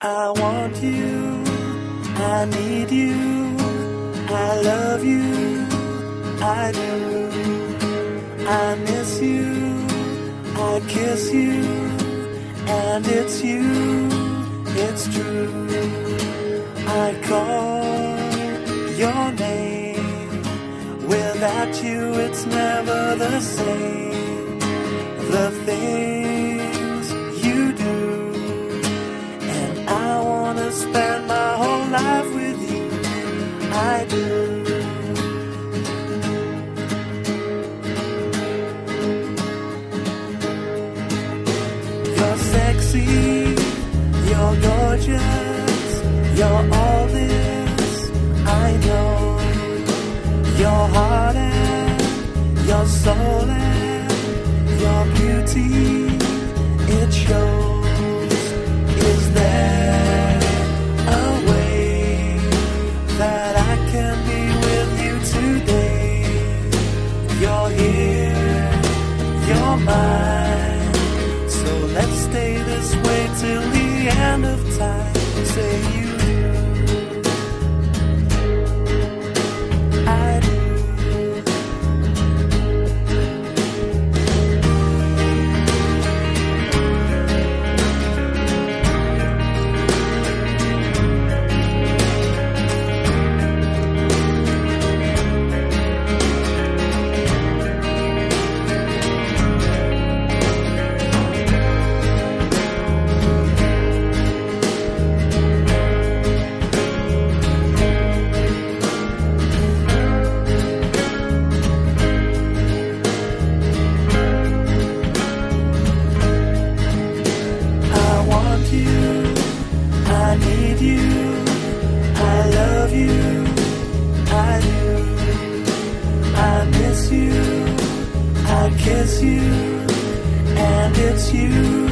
I want you, I need you, I love you, I do. I miss you, I kiss you, and it's you, it's true. I call your name, without you it's never the same. The things you do, and I wanna spend my whole life with you, I do. You're sexy, you're gorgeous, you're all this, I know. Your heart and your soul and your beauty, it shows. Is there a way that I can be with you today? You're here, you're mine, so let's stay this way till the end of time. Say you do, I do. I need you, I love you, I do. I miss you, I kiss you, and it's you.